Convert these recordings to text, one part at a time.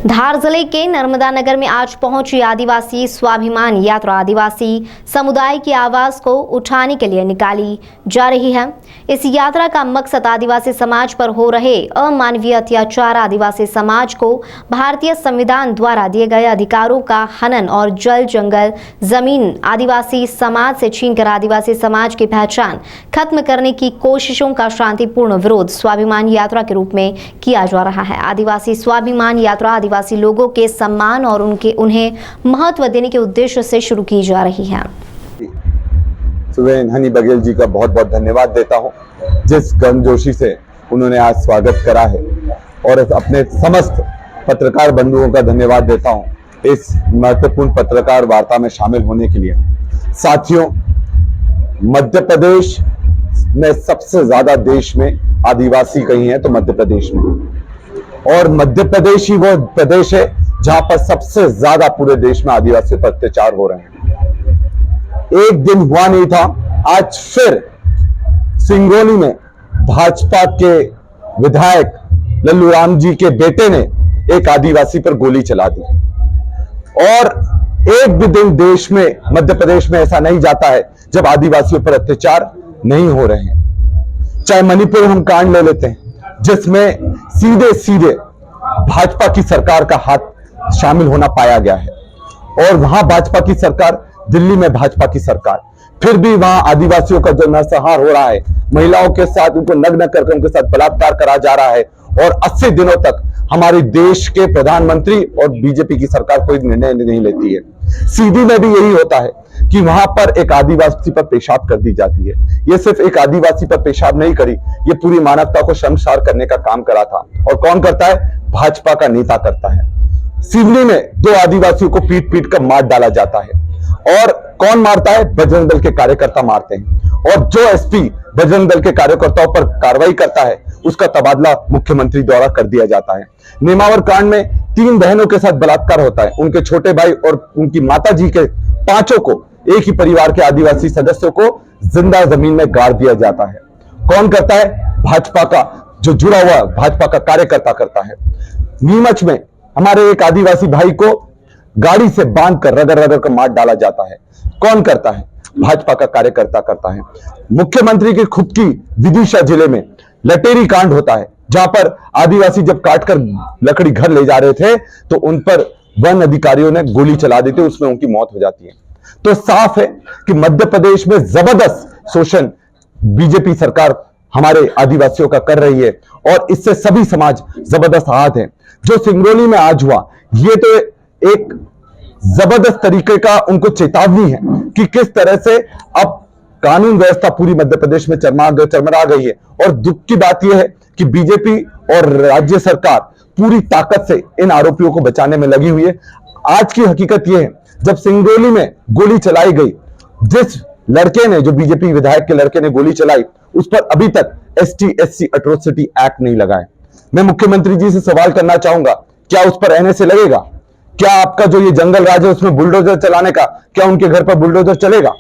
धार जिले के नर्मदा नगर में आज पहुंची आदिवासी स्वाभिमान यात्रा आदिवासी समुदाय की आवाज को उठाने के लिए निकाली जा रही है। इस यात्रा का मकसद आदिवासी समाज पर हो रहे अमानवीय अत्याचार, आदिवासी समाज को भारतीय संविधान द्वारा दिए गए अधिकारों का हनन और जल जंगल जमीन आदिवासी समाज से छीनकर आदिवासी समाज की पहचान खत्म करने की कोशिशों का शांतिपूर्ण विरोध स्वाभिमान यात्रा के रूप में किया जा रहा है। आदिवासी स्वाभिमान यात्रा आदिवासी लोगों के सम्मान और उन्हें महत्व देने के उद्देश्य से शुरू की जा रही है। सुवेन हनी बघेल जी का बहुत बहुत धन्यवाद देता हूं, जिस गर्मजोशी से उन्होंने आज स्वागत करा है, और अपने समस्त पत्रकार बंधुओं का धन्यवाद देता हूं इस महत्वपूर्ण पत्रकार वार्ता में शामिल होने के लिए। साथियों, मध्य प्रदेश में सबसे ज्यादा देश में आदिवासी कहीं है तो मध्य प्रदेश में, और मध्य प्रदेश ही वो प्रदेश है जहां पर सबसे ज्यादा पूरे देश में आदिवासियों पर अत्याचार हो रहे हैं। एक दिन हुआ नहीं था, आज फिर सिंगरौली में भाजपा के विधायक लल्लू राम जी के बेटे ने एक आदिवासी पर गोली चला दी, और एक भी दिन देश में मध्य प्रदेश में ऐसा नहीं जाता है जब आदिवासियों पर अत्याचार नहीं हो रहे हैं। चाहे मणिपुर हम कांड ले लेते हैं, जिसमें सीधे सीधे भाजपा की सरकार का हाथ शामिल होना पाया गया है, और वहां भाजपा की सरकार, दिल्ली में भाजपा की सरकार, फिर भी वहां आदिवासियों का जो नरसंहार हो रहा है, महिलाओं के साथ उनको नग्न करके उनके साथ बलात्कार करा जा रहा है, और 80 दिनों तक हमारे देश के प्रधानमंत्री और बीजेपी की सरकार कोई निर्णय नहीं लेती है। सीधी में भी यही होता है कि वहां पर एक आदिवासी पर पेशाब कर दी जाती है। ये सिर्फ एक आदिवासी पर पेशाब नहीं करी, ये पूरी मानवता को शर्मसार करने का काम करा था, और कौन करता है? भाजपा का नेता करता है। सिवनी में 2 आदिवासियों को पीट पीट कर मार डाला जाता है, और कौन मारता है? बजरंग दल के कार्यकर्ता मारते हैं, और जो एसपी बजरंग दल के कार्यकर्ताओं पर कार्रवाई करता है उसका तबादला मुख्यमंत्री द्वारा कर दिया जाता है। नेमावर कांड में 3 बहनों के साथ बलात्कार होता है, उनके छोटे भाई और उनकी माता जी के 5 को, एक ही परिवार के आदिवासी सदस्यों को जिंदा जमीन में गाड़ दिया जाता है। कौन करता है? भाजपा का जो जुड़ा हुआ भाजपा का कार्यकर्ता करता है। नीमच में हमारे एक आदिवासी भाई को गाड़ी से बांध कर रगड़ रगड़ कर मार डाला जाता है। कौन करता है? भाजपा का कार्यकर्ता करता है। मुख्यमंत्री की खुद की विदिशा जिले में लटेरी कांड होता है, जहां पर आदिवासी जब काटकर लकड़ी घर ले जा रहे थे तो उन पर वन अधिकारियों ने गोली चला दी थी, उसमें उनकी मौत हो जाती है। तो साफ है कि मध्य प्रदेश में जबरदस्त शोषण बीजेपी सरकार हमारे आदिवासियों का कर रही है, और इससे सभी समाज जबरदस्त आहत हैं। जो सिंगरौली में आज हुआ, ये तो एक जबरदस्त तरीके का उनको चेतावनी है कि किस तरह से अब कानून व्यवस्था पूरी मध्य प्रदेश में चरमरा गई है। और दुख की बात यह है कि बीजेपी और राज्य सरकार पूरी ताकत से इन आरोपियों को बचाने में लगी हुई है। आज की हकीकत यह है, जब सिंगरौली में गोली चलाई गई, जिस लड़के ने, जो बीजेपी विधायक के लड़के ने गोली चलाई, उस पर अभी तक ST/SC एट्रोसिटी एक्ट नहीं लगा है। मैं मुख्यमंत्री जी से सवाल करना चाहूंगा, क्या उस पर NSA लगेगा? क्या आपका जो ये जंगल राज है उसमें बुलडोजर चलाने का, क्या उनके घर पर बुलडोजर चलेगा?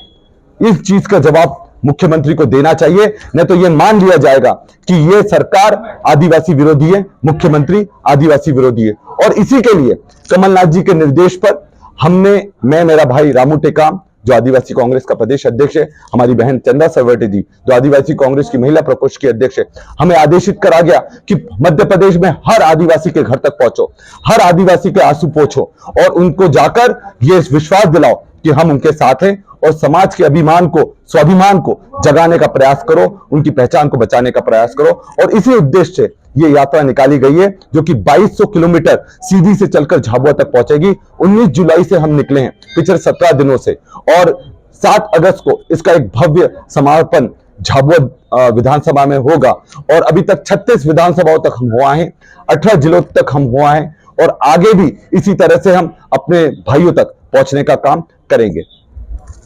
इस चीज का जवाब मुख्यमंत्री को देना चाहिए, नहीं तो यह मान लिया जाएगा कि यह सरकार आदिवासी विरोधी है, मुख्यमंत्री आदिवासी विरोधी है। और इसी के लिए कमलनाथ जी के निर्देश पर मैं, मेरा भाई रामू टेकाम जो आदिवासी कांग्रेस का प्रदेश अध्यक्ष है, हमारी बहन चंदा सरवटे जी जो आदिवासी कांग्रेस की महिला प्रकोष्ठ की अध्यक्ष है, हमें आदेशित करा गया कि मध्य प्रदेश में हर आदिवासी के घर तक पहुंचो, हर आदिवासी के आंसू पोंछो, और उनको जाकर ये विश्वास दिलाओ कि हम उनके साथ हैं, और समाज के अभिमान को, स्वाभिमान को जगाने का प्रयास करो, उनकी पहचान को बचाने का प्रयास करो। और इसी उद्देश्य से ये यात्रा निकाली गई है, जो कि 2200 किलोमीटर सीधी से चलकर झाबुआ तक पहुंचेगी। 19 जुलाई से हम निकले हैं, पिछले 17 दिनों से, और 7 अगस्त को इसका एक भव्य समापन झाबुआ विधानसभा में होगा। और अभी तक 36 विधानसभाओं तक हम हुआ हैं, 18 जिलों तक हम हुआ हैं, और आगे भी इसी तरह से हम अपने भाइयों तक पहुंचने का काम करेंगे।